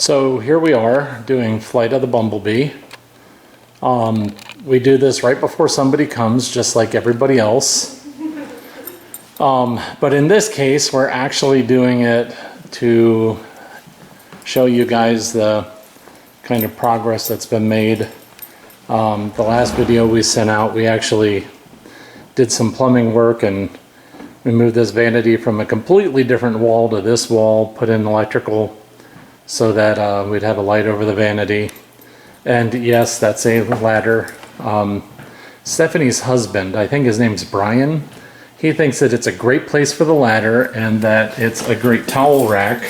So here we are doing Flight of the Bumblebee. We do this right before somebody comes, just like everybody else. But in this case, we're actually doing it to show you guys the kind of progress that's been made. The last video we sent out, we actually did some plumbing work and we moved this vanity from a completely different wall to this wall, put in electrical so that we'd have a light over the vanity. And yes, that's a ladder. Stephanie's husband, I think his name's Brian, he thinks that it's a great place for the ladder and that it's a great towel rack.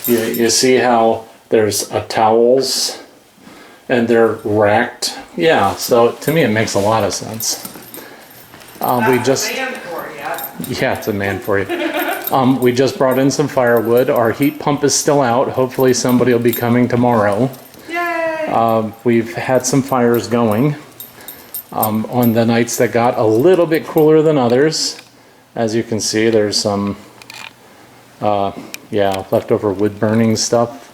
You see how there's towels and they're racked? Yeah, so to me it makes a lot of sense. We just, a man for you. yeah, it's a man for you. We just brought in some firewood. Our heat pump is still out. Hopefully somebody will be coming tomorrow. Yay! We've had some fires going on the nights that got a little bit cooler than others. As you can see, there's some leftover wood burning stuff.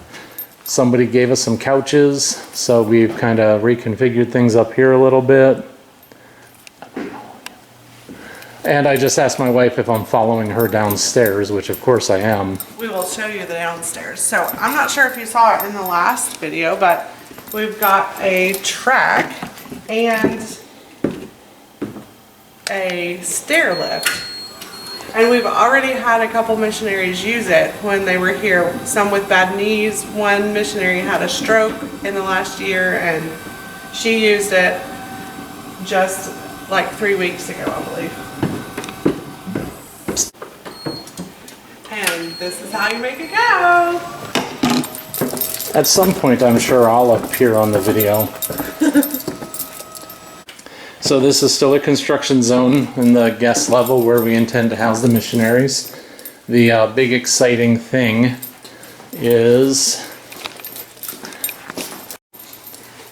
Somebody gave us some couches, so we've kind of reconfigured things up here a little bit. And I just asked my wife if I'm following her downstairs, which of course I am. We will show you the downstairs. So I'm not sure if you saw it in the last video, but we've got a track and a stair lift. And we've already had a couple missionaries use it when they were here. Some with bad knees. One missionary had a stroke in the last year and she used it just like 3 weeks ago, I believe. And this is how you make it go. At some point, I'm sure I'll appear on the video. So this is still a construction zone in the guest level where we intend to house the missionaries. The big exciting thing is...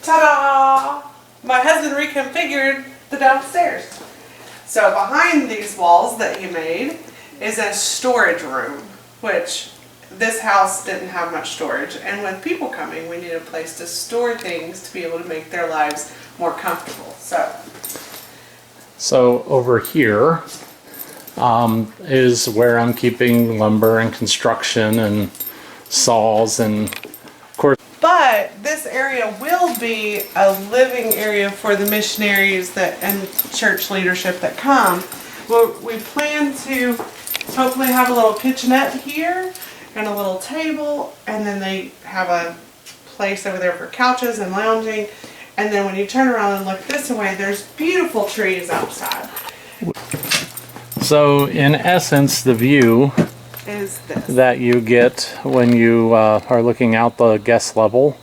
Ta-da! My husband reconfigured the downstairs. So behind these walls that he made is a storage room, which this house didn't have much storage. And with people coming, we need a place to store things to be able to make their lives more comfortable. So over here is where I'm keeping lumber and construction and saws and of course. But this area will be a living area for the missionaries and church leadership that come. Well, we plan to hopefully have a little kitchenette here and a little table, and then they have a place over there for couches and lounging. And then when you turn around and look this way, there's beautiful trees outside. So in essence, the view Is this. that you get when you are looking out the guest level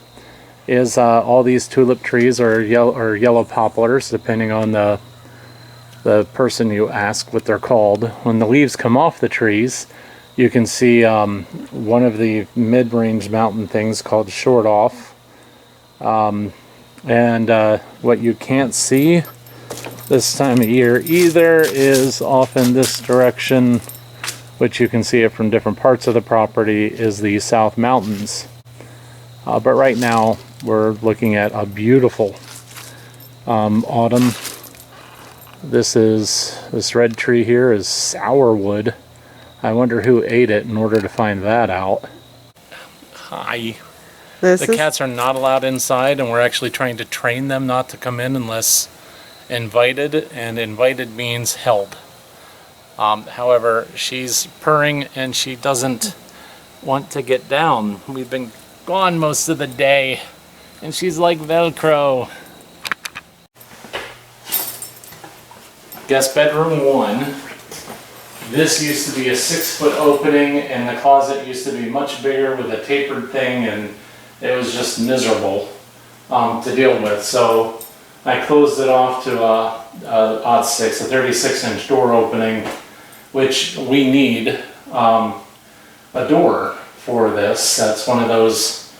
is all these tulip trees or yellow poplars, depending on the person you ask what they're called. When the leaves come off the trees, you can see one of the mid-range mountain things called short off. And what you can't see this time of year either is off in this direction, which you can see it from different parts of the property, is the South Mountains. But right now we're looking at a beautiful autumn. This red tree here is sourwood. I wonder who ate it in order to find that out. Hi. The cats are not allowed inside, and we're actually trying to train them not to come in unless invited, and invited means held. However, she's purring and she doesn't want to get down. We've been gone most of the day, and she's like Velcro. Guest bedroom 1. This used to be a 6-foot opening, and the closet used to be much bigger with a tapered thing, and it was just miserable to deal with. So I closed it off to a 36-inch door opening, which we need a door for this. That's one of those,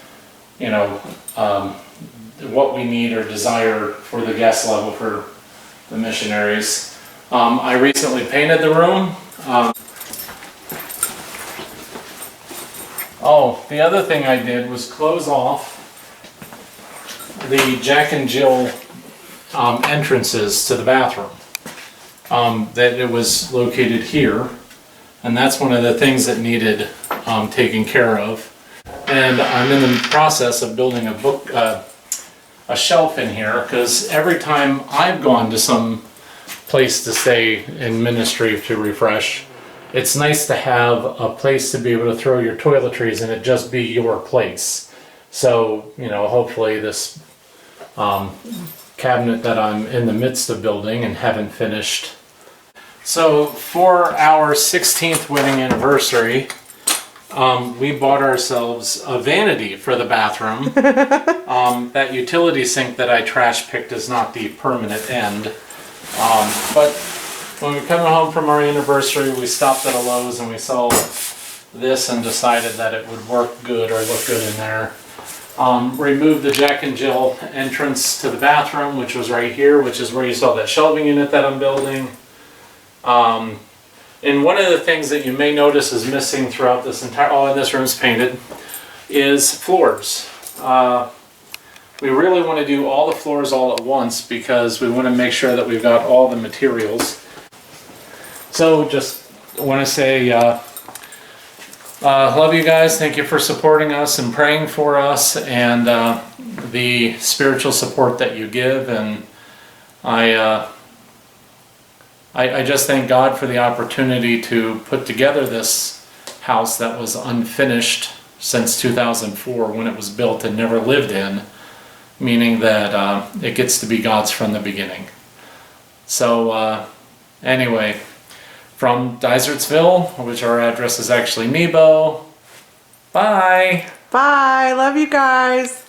what we need or desire for the guest level for the missionaries. I recently painted the room. Oh, the other thing I did was close off the Jack and Jill entrances to the bathroom. That it was located here, and that's one of the things that needed taken care of. And I'm in the process of building a shelf in here, because every time I've gone to some place to stay in ministry to refresh, it's nice to have a place to be able to throw your toiletries and it just be your place. So, you know, hopefully this cabinet that I'm in the midst of building and haven't finished. So for our 16th wedding anniversary, we bought ourselves a vanity for the bathroom. That utility sink that I trash picked is not the permanent end. But when we were coming home from our anniversary, we stopped at a Lowe's and we saw this and decided that it would work good or look good in there. Removed the Jack and Jill entrance to the bathroom, which was right here, which is where you saw that shelving unit that I'm building. And one of the things that you may notice is missing throughout this entire, and this room's painted, is floors. We really want to do all the floors all at once because we want to make sure that we've got all the materials. So just want to say, love you guys. Thank you for supporting us and praying for us, and the spiritual support that you give. And I just thank God for the opportunity to put together this house that was unfinished since 2004 when it was built and never lived in, meaning that it gets to be God's from the beginning. So anyway, from Dysertsville, which our address is actually Nebo, bye! Bye. Love you guys.